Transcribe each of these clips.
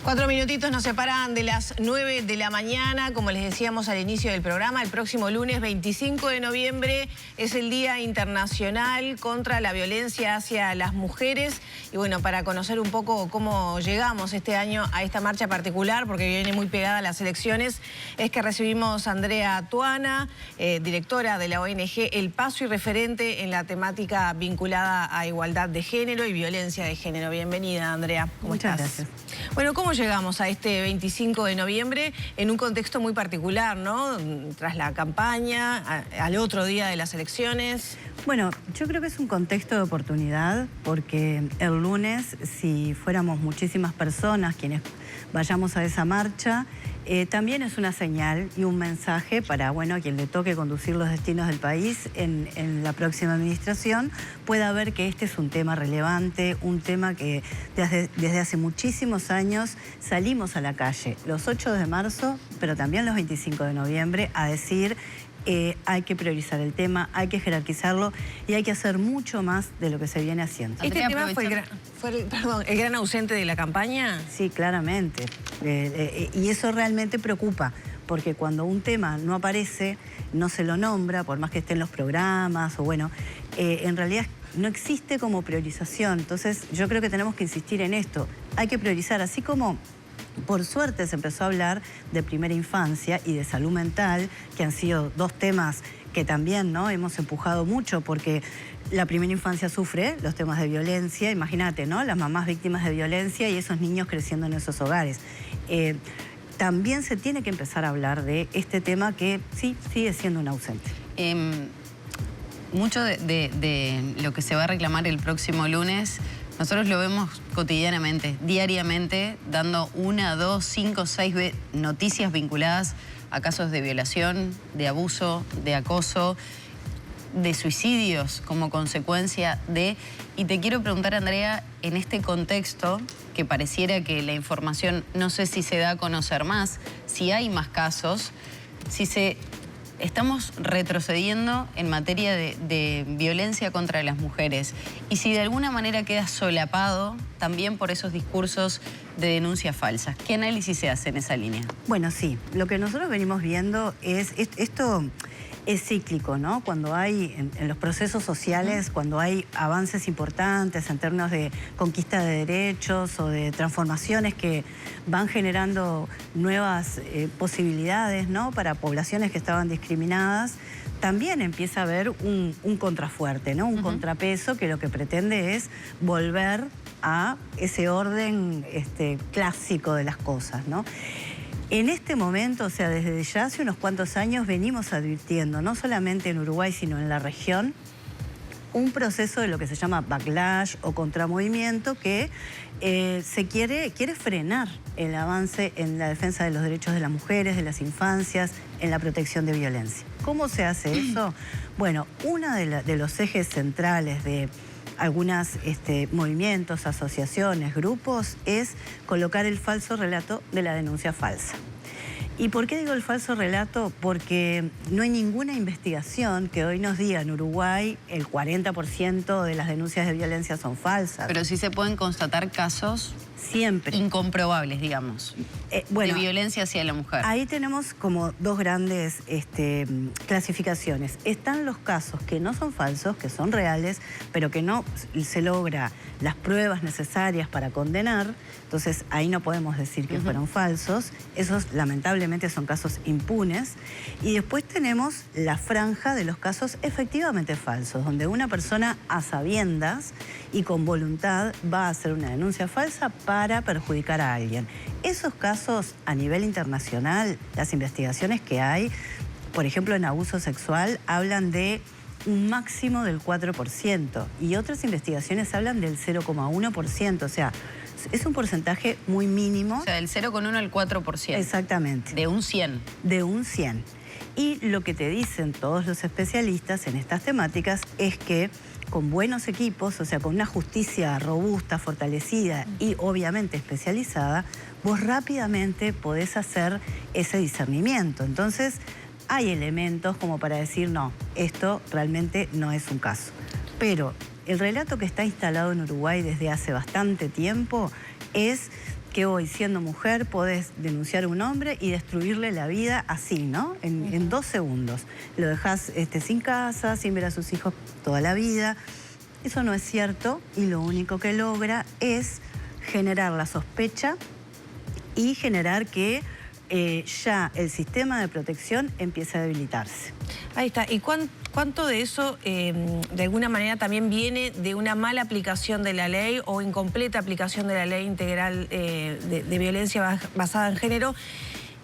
4 minutitos nos separan de las 9 de la mañana. Como les decíamos al inicio del programa, el próximo lunes 25 de noviembre es el Día Internacional contra la Violencia hacia las Mujeres. Y bueno, para conocer un poco cómo llegamos este año a esta marcha particular, porque viene muy pegada a las elecciones, es que recibimos a Andrea Tuana, directora de la ONG El Paso y referente en la temática vinculada a igualdad de género y violencia de género. Bienvenida, Andrea. ¿Cómo estás? Muchas gracias. Bueno, ¿cómo llegamos a este 25 de noviembre en un contexto muy particular, ¿no? Tras la campaña, al otro día de las elecciones. Bueno, yo creo que es un contexto de oportunidad porque el lunes, si fuéramos muchísimas personas quienes vayamos a esa marcha, también es una señal y un mensaje para, bueno, a quien le toque conducir los destinos del país en la próxima administración, pueda ver que este es un tema relevante, un tema que desde hace muchísimos años salimos a la calle, los 8 de marzo, pero también los 25 de noviembre, a decir hay que priorizar el tema, hay que jerarquizarlo y hay que hacer mucho más de lo que se viene haciendo. ¿Este tema fue el gran ausente de la campaña? Sí, claramente. Y eso realmente preocupa, porque cuando un tema no aparece, no se lo nombra, por más que esté en los programas o bueno, en realidad no existe como priorización. Entonces yo creo que tenemos que insistir en esto. Hay que priorizar, así como por suerte se empezó a hablar de primera infancia y de salud mental, que han sido dos temas que también, ¿no?, hemos empujado mucho, porque la primera infancia sufre los temas de violencia. Imagínate, ¿no?, las mamás víctimas de violencia y esos niños creciendo en esos hogares. También se tiene que empezar a hablar de este tema que sí sigue siendo un ausente. Mucho de lo que se va a reclamar el próximo lunes, nosotros lo vemos cotidianamente, diariamente, dando 1, 2, 5, 6 noticias vinculadas a casos de violación, de abuso, de acoso, de suicidios como consecuencia de... Y te quiero preguntar, Andrea, en este contexto, que pareciera que la información, no sé si se da a conocer más, si hay más casos, estamos retrocediendo en materia de violencia contra las mujeres. Y si de alguna manera queda solapado también por esos discursos de denuncias falsas. ¿Qué análisis se hace en esa línea? Bueno, sí. Lo que nosotros venimos viendo es... Esto es cíclico, ¿no? Cuando hay, en los procesos sociales, cuando hay avances importantes en términos de conquista de derechos o de transformaciones que van generando nuevas posibilidades, ¿no?, para poblaciones que estaban discriminadas, también empieza a haber un contrafuerte, ¿no?, un contrapeso que lo que pretende es volver a ese orden clásico de las cosas, ¿no? En este momento, o sea, desde ya hace unos cuantos años venimos advirtiendo, no solamente en Uruguay, sino en la región, un proceso de lo que se llama backlash o contramovimiento que quiere frenar el avance en la defensa de los derechos de las mujeres, de las infancias, en la protección de violencia. ¿Cómo se hace eso? Bueno, uno de los ejes centrales de algunos movimientos, asociaciones, grupos, es colocar el falso relato de la denuncia falsa. ¿Y por qué digo el falso relato? Porque no hay ninguna investigación que hoy nos diga en Uruguay el 40% de las denuncias de violencia son falsas. Pero sí se pueden constatar casos siempre incomprobables, digamos, bueno, de violencia hacia la mujer. Ahí tenemos como dos grandes clasificaciones. Están los casos que no son falsos, que son reales, pero que no se logra las pruebas necesarias para condenar. Entonces ahí no podemos decir que fueron falsos. Esos lamentablemente son casos impunes. Y después tenemos la franja de los casos efectivamente falsos, donde una persona a sabiendas y con voluntad va a hacer una denuncia falsa para perjudicar a alguien. Esos casos a nivel internacional, las investigaciones que hay, por ejemplo en abuso sexual, hablan de un máximo del 4% y otras investigaciones hablan del 0,1%, o sea, es un porcentaje muy mínimo. O sea, del 0,1 al 4%. Exactamente. De un 100. De un 100. Y lo que te dicen todos los especialistas en estas temáticas es que con buenos equipos, o sea, con una justicia robusta, fortalecida y obviamente especializada, vos rápidamente podés hacer ese discernimiento. Entonces, hay elementos como para decir, no, esto realmente no es un caso. Pero el relato que está instalado en Uruguay desde hace bastante tiempo es que hoy, siendo mujer, podés denunciar a un hombre y destruirle la vida así, ¿no? En 2 segundos. Lo dejás sin casa, sin ver a sus hijos toda la vida. Eso no es cierto y lo único que logra es generar la sospecha y generar que ya el sistema de protección empiece a debilitarse. Ahí está. ¿Y cuánto de eso, de alguna manera, también viene de una mala aplicación de la ley o incompleta aplicación de la ley integral de violencia basada en género?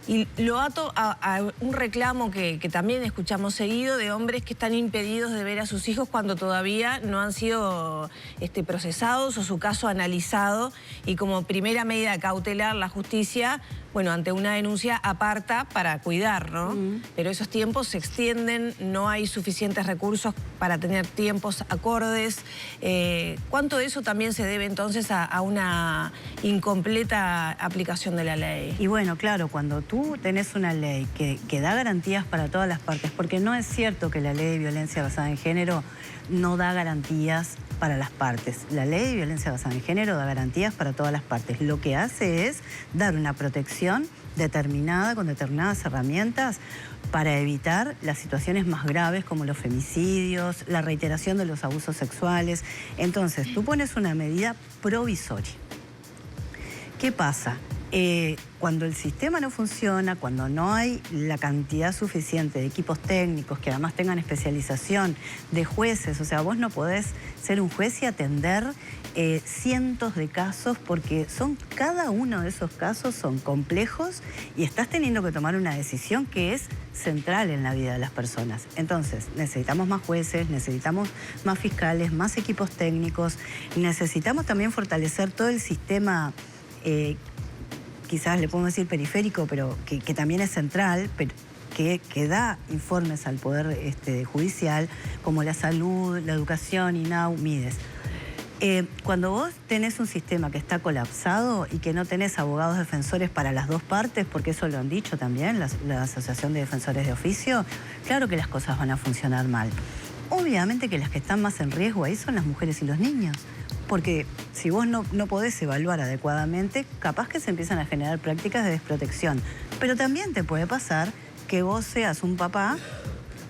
Y lo ato a un reclamo que también escuchamos seguido de hombres que están impedidos de ver a sus hijos cuando todavía no han sido procesados o su caso analizado, y como primera medida cautelar la justicia, bueno, ante una denuncia aparta para cuidar, ¿no? Pero esos tiempos se extienden, no hay suficientes recursos para tener tiempos acordes. ¿Cuánto de eso también se debe entonces a una incompleta aplicación de la ley? Y bueno, claro, cuando tú tenés una ley que da garantías para todas las partes, porque no es cierto que la ley de violencia basada en género no da garantías para las partes. La ley de violencia basada en género da garantías para todas las partes. Lo que hace es dar una protección determinada, con determinadas herramientas, para evitar las situaciones más graves como los femicidios, la reiteración de los abusos sexuales. Entonces, tú pones una medida provisoria. ¿Qué pasa? Cuando el sistema no funciona, cuando no hay la cantidad suficiente de equipos técnicos que además tengan especialización, de jueces, o sea, vos no podés ser un juez y atender cientos de casos, porque cada uno de esos casos son complejos y estás teniendo que tomar una decisión que es central en la vida de las personas. Entonces, necesitamos más jueces, necesitamos más fiscales, más equipos técnicos, necesitamos también fortalecer todo el sistema quizás le podemos decir periférico, pero que también es central, pero que da informes al Poder Judicial, como la salud, la educación, INAU, MIDES. Cuando vos tenés un sistema que está colapsado y que no tenés abogados defensores para las dos partes, porque eso lo han dicho también la Asociación de Defensores de Oficio, claro que las cosas van a funcionar mal. Obviamente que las que están más en riesgo ahí son las mujeres y los niños. Porque si vos no podés evaluar adecuadamente, capaz que se empiezan a generar prácticas de desprotección. Pero también te puede pasar que vos seas un papá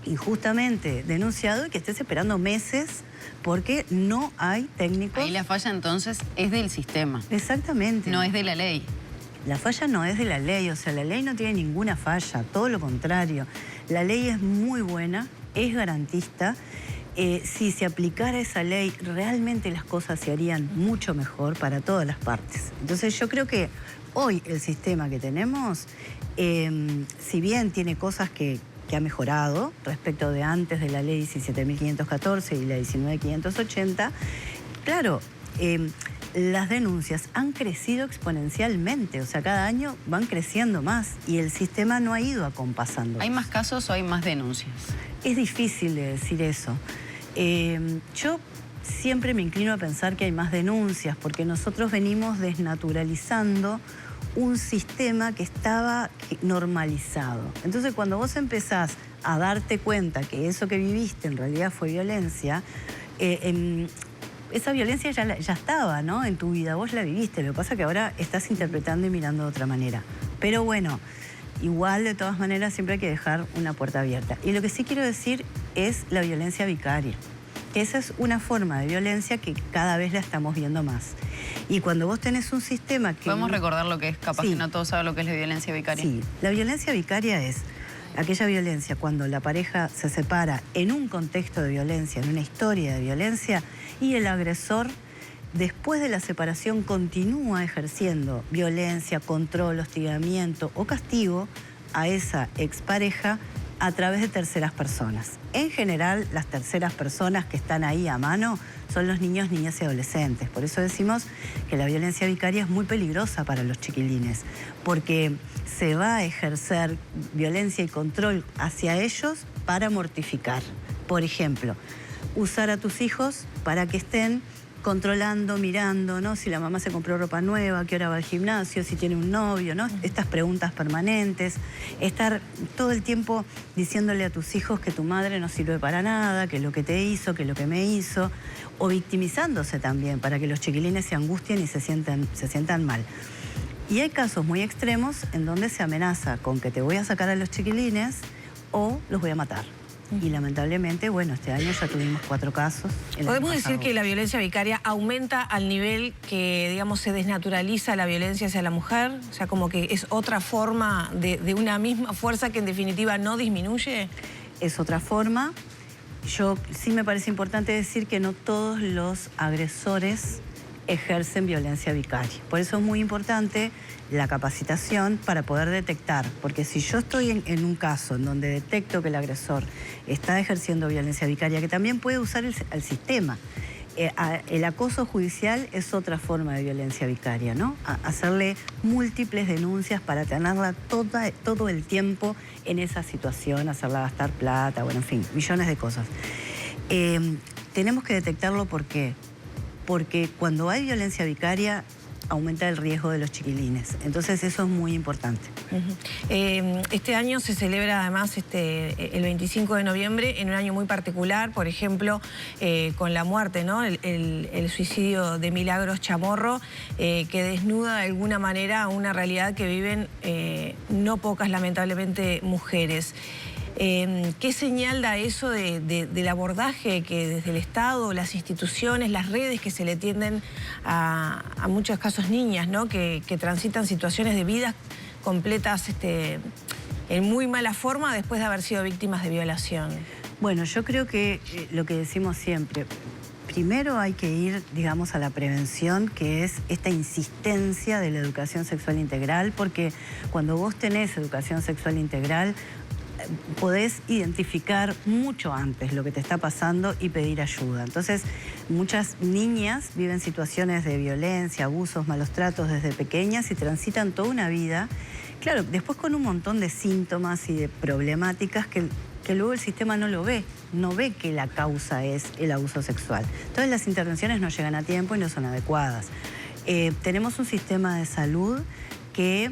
injustamente denunciado y que estés esperando meses porque no hay técnicos. Ahí la falla entonces es del sistema. Exactamente. No es de la ley. La falla no es de la ley, o sea, la ley no tiene ninguna falla, todo lo contrario. La ley es muy buena, es garantista. Si se aplicara esa ley, realmente las cosas se harían mucho mejor para todas las partes. Entonces yo creo que hoy el sistema que tenemos, si bien tiene cosas que ha mejorado respecto de antes de la ley 17.514 y la 19.580, claro, las denuncias han crecido exponencialmente, o sea, cada año van creciendo más y el sistema no ha ido acompasando. ¿Hay más casos o hay más denuncias? Es difícil de decir eso. Yo siempre me inclino a pensar que hay más denuncias porque nosotros venimos desnaturalizando un sistema que estaba normalizado. Entonces, cuando vos empezás a darte cuenta que eso que viviste en realidad fue violencia, esa violencia ya estaba, ¿no?, en tu vida, vos la viviste. Lo que pasa es que ahora estás interpretando y mirando de otra manera. Pero bueno, igual, de todas maneras, siempre hay que dejar una puerta abierta. Y lo que sí quiero decir es la violencia vicaria. Esa es una forma de violencia que cada vez la estamos viendo más. Y cuando vos tenés un sistema que... ¿Podemos recordar lo que es? Capaz sí, que no todos saben lo que es la violencia vicaria. Sí, la violencia vicaria es aquella violencia cuando la pareja se separa en un contexto de violencia, en una historia de violencia, y el agresor, después de la separación, continúa ejerciendo violencia, control, hostigamiento o castigo a esa expareja a través de terceras personas. En general, las terceras personas que están ahí a mano son los niños, niñas y adolescentes. Por eso decimos que la violencia vicaria es muy peligrosa para los chiquilines, porque se va a ejercer violencia y control hacia ellos para mortificar. Por ejemplo, usar a tus hijos para que estén controlando, mirando, ¿no? Si la mamá se compró ropa nueva, a qué hora va al gimnasio, si tiene un novio, ¿no? Estas preguntas permanentes, estar todo el tiempo diciéndole a tus hijos que tu madre no sirve para nada, que lo que te hizo, que lo que me hizo, o victimizándose también para que los chiquilines se angustien y se sientan mal. Y hay casos muy extremos en donde se amenaza con que te voy a sacar a los chiquilines o los voy a matar. Y lamentablemente, bueno, este año ya tuvimos 4 casos. ¿Podemos decir que la violencia vicaria aumenta al nivel que, digamos, se desnaturaliza la violencia hacia la mujer? O sea, como que es otra forma de una misma fuerza que en definitiva no disminuye. Es otra forma. Yo sí me parece importante decir que no todos los agresores ejercen violencia vicaria. Por eso es muy importante la capacitación para poder detectar, porque si yo estoy en un caso en donde detecto que el agresor está ejerciendo violencia vicaria, que también puede usar el sistema, el acoso judicial es otra forma de violencia vicaria, ¿no? Hacerle múltiples denuncias para tenerla todo el tiempo en esa situación, hacerla gastar plata, bueno, en fin, millones de cosas. Tenemos que detectarlo, ¿por qué? Porque cuando hay violencia vicaria aumenta el riesgo de los chiquilines. Entonces eso es muy importante. Este año se celebra además el 25 de noviembre en un año muy particular, por ejemplo, con la muerte, ¿no? El suicidio de Milagros Chamorro, que desnuda de alguna manera una realidad que viven no pocas, lamentablemente, mujeres. ¿Qué señal da eso del abordaje que desde el Estado, las instituciones, las redes que se le tienden a muchos casos niñas, ¿no? que transitan situaciones de vidas completas en muy mala forma después de haber sido víctimas de violación? Bueno, yo creo que lo que decimos siempre, primero hay que ir, digamos, a la prevención, que es esta insistencia de la educación sexual integral, porque cuando vos tenés educación sexual integral, podés identificar mucho antes lo que te está pasando y pedir ayuda. Entonces, muchas niñas viven situaciones de violencia, abusos, malos tratos desde pequeñas y transitan toda una vida, claro, después con un montón de síntomas y de problemáticas que luego el sistema no lo ve, no ve que la causa es el abuso sexual. Entonces las intervenciones no llegan a tiempo y no son adecuadas. Tenemos un sistema de salud que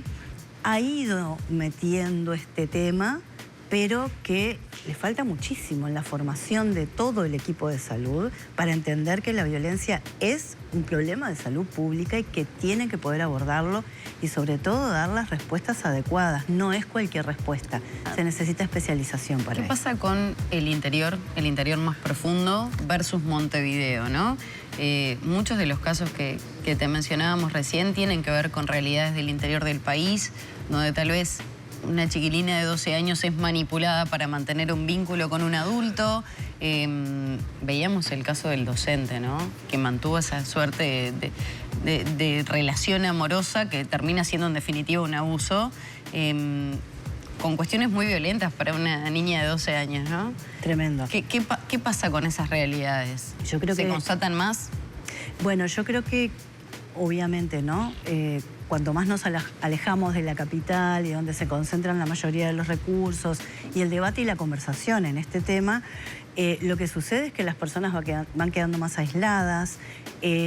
ha ido metiendo este tema, pero que le falta muchísimo en la formación de todo el equipo de salud para entender que la violencia es un problema de salud pública y que tienen que poder abordarlo y sobre todo dar las respuestas adecuadas. No es cualquier respuesta, se necesita especialización para eso. ¿Qué pasa con el interior más profundo versus Montevideo, ¿no? Muchos de los casos que te mencionábamos recién tienen que ver con realidades del interior del país, donde tal vez una chiquilina de 12 años es manipulada para mantener un vínculo con un adulto. Veíamos el caso del docente, ¿no? Que mantuvo esa suerte de relación amorosa que termina siendo en definitiva un abuso, con cuestiones muy violentas para una niña de 12 años, ¿no? Tremendo. ¿Qué pasa con esas realidades? Yo creo ¿Se constatan más? Bueno, yo creo que obviamente, ¿no? Cuanto más nos alejamos de la capital y donde se concentran la mayoría de los recursos y el debate y la conversación en este tema, lo que sucede es que las personas van quedando más aisladas,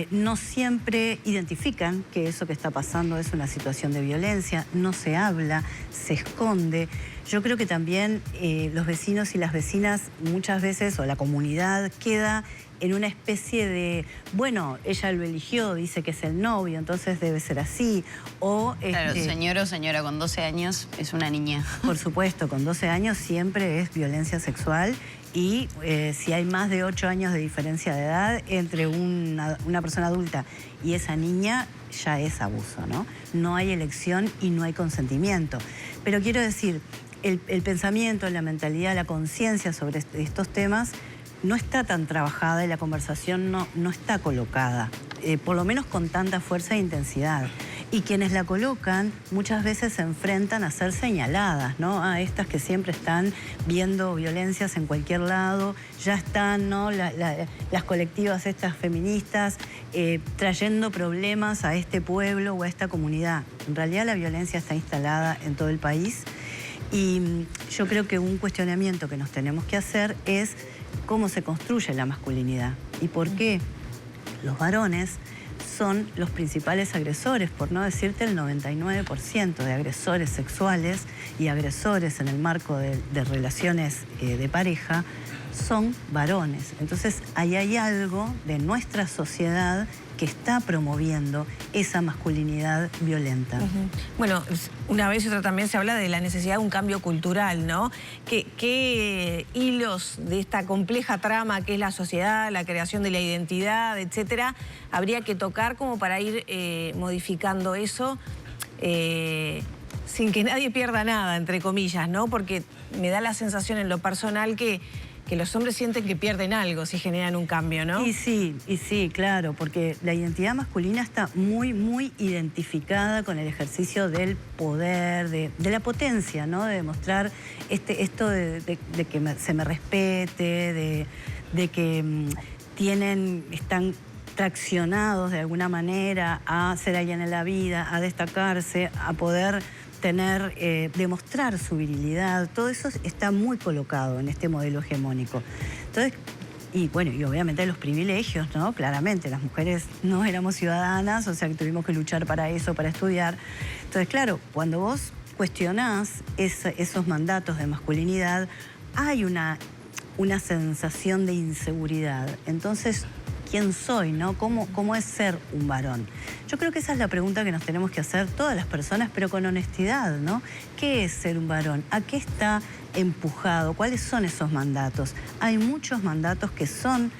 no siempre identifican que eso que está pasando es una situación de violencia, no se habla, se esconde. Yo creo que también los vecinos y las vecinas muchas veces, o la comunidad, queda en una especie de, bueno, ella lo eligió, dice que es el novio, entonces debe ser así. O claro, señor o señora con 12 años es una niña. Por supuesto, con 12 años siempre es violencia sexual y si hay más de 8 años de diferencia de edad entre una persona adulta y esa niña, ya es abuso, ¿no? No hay elección y no hay consentimiento. Pero quiero decir, el pensamiento, la mentalidad, la conciencia sobre estos temas no está tan trabajada y la conversación no está colocada, por lo menos con tanta fuerza e intensidad. Y quienes la colocan muchas veces se enfrentan a ser señaladas, ¿no? A estas que siempre están viendo violencias en cualquier lado, ya están, ¿no? Las colectivas estas feministas trayendo problemas a este pueblo o a esta comunidad. En realidad la violencia está instalada en todo el país y yo creo que un cuestionamiento que nos tenemos que hacer es cómo se construye la masculinidad y por qué los varones son los principales agresores, por no decirte el 99% de agresores sexuales y agresores en el marco de relaciones de pareja son varones. Entonces, ahí hay algo de nuestra sociedad que está promoviendo esa masculinidad violenta. Bueno, una vez y otra también se habla de la necesidad de un cambio cultural, ¿no? ¿Qué hilos de esta compleja trama que es la sociedad, la creación de la identidad, etcétera, habría que tocar como para ir modificando eso sin que nadie pierda nada, entre comillas, ¿no? Porque me da la sensación en lo personal que los hombres sienten que pierden algo si generan un cambio, ¿no? Y sí, claro, porque la identidad masculina está muy, muy identificada con el ejercicio del poder, de la potencia, ¿no? De demostrar esto de que se me respete, de que están traccionados de alguna manera a ser alguien en la vida, a destacarse, a poder demostrar su virilidad. Todo eso está muy colocado en este modelo hegemónico. Entonces, y obviamente los privilegios, ¿no? Claramente, las mujeres no éramos ciudadanas, o sea que tuvimos que luchar para eso, para estudiar. Entonces, claro, cuando vos cuestionás esos mandatos de masculinidad, hay una sensación de inseguridad. Entonces, ¿quién soy, no? ¿Cómo es ser un varón? Yo creo que esa es la pregunta que nos tenemos que hacer todas las personas, pero con honestidad, ¿no? ¿Qué es ser un varón? ¿A qué está empujado? ¿Cuáles son esos mandatos? Hay muchos mandatos que son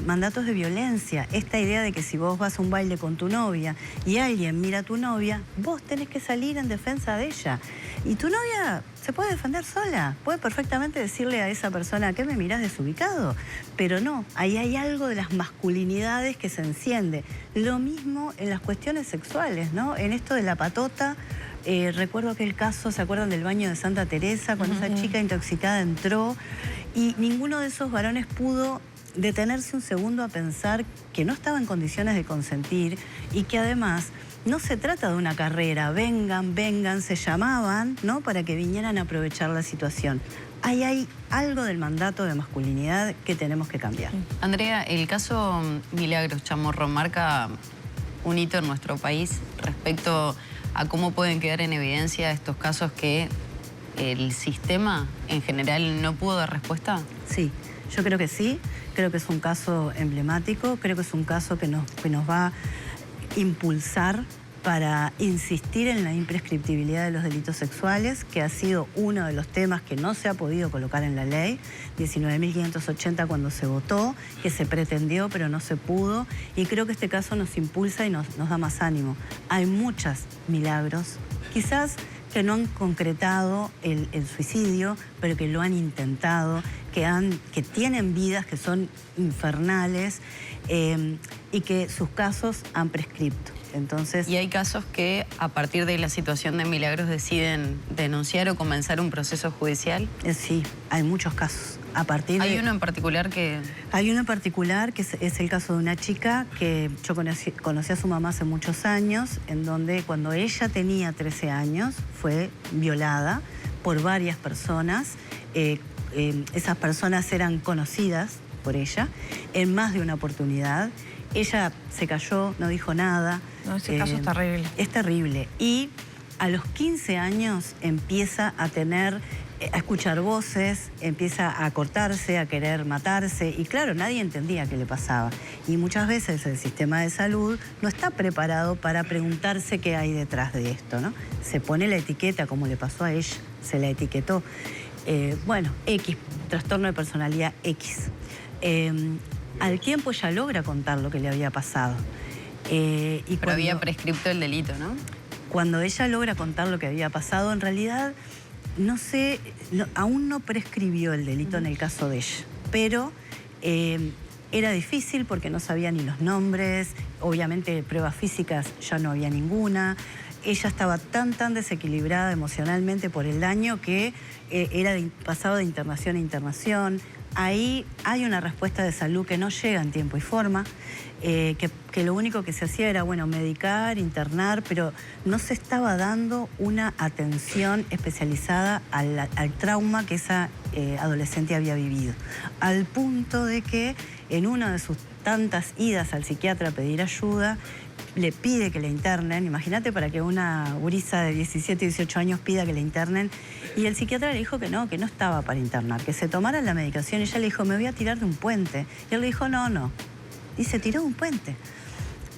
mandatos de violencia. Esta idea de que si vos vas a un baile con tu novia y alguien mira a tu novia, vos tenés que salir en defensa de ella. Y tu novia se puede defender sola. Puede perfectamente decirle a esa persona, ¿qué me mirás desubicado? Pero no, ahí hay algo de las masculinidades que se enciende. Lo mismo en las cuestiones sexuales, ¿no? En esto de la patota. Recuerdo aquel caso, ¿se acuerdan del baño de Santa Teresa? Cuando esa chica intoxicada entró y ninguno de esos varones pudo detenerse un segundo a pensar que no estaba en condiciones de consentir y que además no se trata de una carrera, vengan, se llamaban, ¿no? Para que vinieran a aprovechar la situación. Ahí hay algo del mandato de masculinidad que tenemos que cambiar. Andrea, el caso Milagros Chamorro marca un hito en nuestro país respecto a cómo pueden quedar en evidencia estos casos que el sistema en general no pudo dar respuesta. Sí, yo creo que sí. Creo que es un caso emblemático, creo que es un caso que nos va a impulsar para insistir en la imprescriptibilidad de los delitos sexuales, que ha sido uno de los temas que no se ha podido colocar en la ley, 19.580 cuando se votó, que se pretendió pero no se pudo, y creo que este caso nos impulsa y nos da más ánimo. Hay muchas Milagros, quizás que no han concretado el suicidio, pero que lo han intentado, que tienen vidas que son infernales y que sus casos han prescripto. Entonces, y hay casos que a partir de la situación de Milagros deciden denunciar o comenzar un proceso judicial. Sí, hay muchos casos. ¿Hay uno en particular que...? Hay uno en particular que es el caso de una chica que yo conocí a su mamá hace muchos años, en donde cuando ella tenía 13 años fue violada por varias personas. Esas personas eran conocidas por ella en más de una oportunidad. Ella se cayó, no dijo nada. No, ese caso es terrible. Es terrible. Y a los 15 años empieza a escuchar voces, empieza a cortarse, a querer matarse. Y claro, nadie entendía qué le pasaba. Y muchas veces el sistema de salud no está preparado para preguntarse qué hay detrás de esto, ¿no? Se pone la etiqueta, como le pasó a ella, se la etiquetó. X, trastorno de personalidad X. Al tiempo ella logra contar lo que le había pasado. Pero había prescripto el delito, ¿no? Cuando ella logra contar lo que había pasado, en realidad, no sé, aún no prescribió el delito en el caso de ella. Pero era difícil porque no sabía ni los nombres, obviamente pruebas físicas ya no había ninguna. Ella estaba tan desequilibrada emocionalmente por el daño que pasaba de internación a internación. Ahí hay una respuesta de salud que no llega en tiempo y forma, que lo único que se hacía era, medicar, internar, pero no se estaba dando una atención especializada al trauma que esa adolescente había vivido. Al punto de que en una de sus tantas idas al psiquiatra a pedir ayuda, le pide que le internen. Imagínate para que una gurisa de 17, 18 años pida que le internen. Y el psiquiatra le dijo que no estaba para internar, que se tomara la medicación. Y ella le dijo, me voy a tirar de un puente. Y él le dijo, no. Y se tiró de un puente.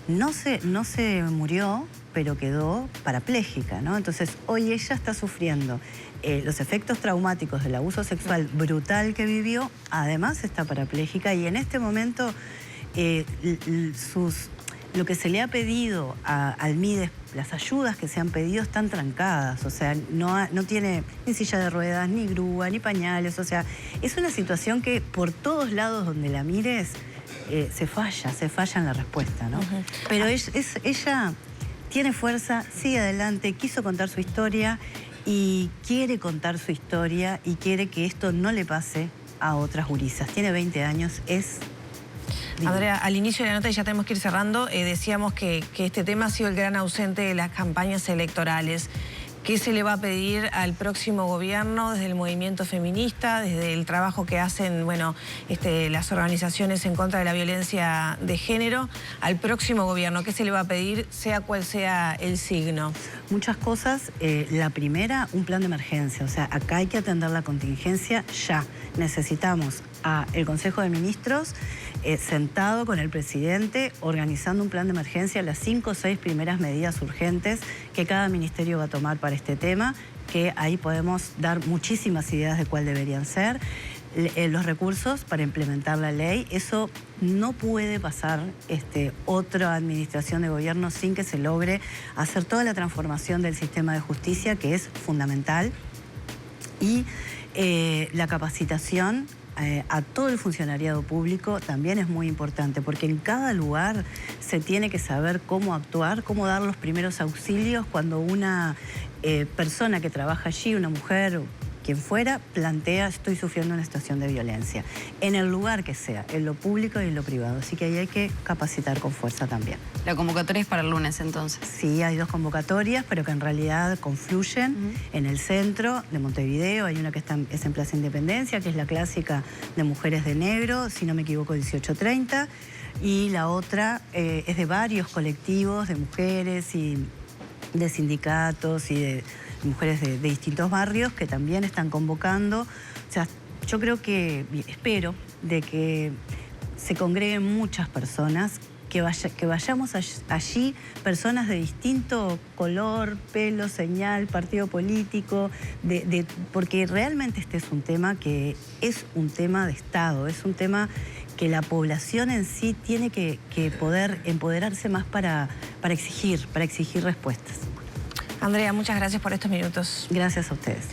No se murió, pero quedó parapléjica, ¿no? Entonces, hoy ella está sufriendo los efectos traumáticos del abuso sexual brutal que vivió, además está parapléjica y en este momento lo que se le ha pedido al MIDES, las ayudas que se han pedido están trancadas, o sea, no tiene ni silla de ruedas, ni grúa, ni pañales, o sea, es una situación que por todos lados donde la mires se falla en la respuesta, ¿no? Pero ella tiene fuerza, sigue adelante, quiso contar su historia y quiere contar su historia y quiere que esto no le pase a otras gurisas. Tiene 20 años, es... Andrea, al inicio de la nota, y ya tenemos que ir cerrando, decíamos que este tema ha sido el gran ausente de las campañas electorales. ¿Qué se le va a pedir al próximo gobierno desde el movimiento feminista, desde el trabajo que hacen, las organizaciones en contra de la violencia de género, al próximo gobierno? ¿Qué se le va a pedir, sea cual sea el signo? Muchas cosas. La primera, un plan de emergencia. O sea, acá hay que atender la contingencia ya. Necesitamos al Consejo de Ministros sentado con el presidente, organizando un plan de emergencia, las 5 o 6 primeras medidas urgentes que cada ministerio va a tomar para este tema, que ahí podemos dar muchísimas ideas de cuál deberían ser. Los recursos para implementar la ley, eso no puede pasar otra administración de gobierno sin que se logre hacer toda la transformación del sistema de justicia, que es fundamental, y la capacitación a todo el funcionariado público también es muy importante, porque en cada lugar se tiene que saber cómo actuar, cómo dar los primeros auxilios cuando una persona que trabaja allí, una mujer, quien fuera, plantea, estoy sufriendo una situación de violencia, en el lugar que sea, en lo público y en lo privado. Así que ahí hay que capacitar con fuerza también. La convocatoria es para el lunes, entonces. Sí, hay 2 convocatorias, pero que en realidad confluyen en el centro de Montevideo. Hay una que es en Plaza Independencia, que es la clásica de Mujeres de Negro, si no me equivoco, 18:30. Y la otra es de varios colectivos de mujeres y de sindicatos y de mujeres de distintos barrios que también están convocando. O sea, yo creo que, espero, de que se congreguen muchas personas, que vayamos allí, personas de distinto color, pelo, señal, partido político, porque realmente este es un tema que es un tema de Estado, es un tema que la población en sí tiene que poder empoderarse más para exigir respuestas. Andrea, muchas gracias por estos minutos. Gracias a ustedes.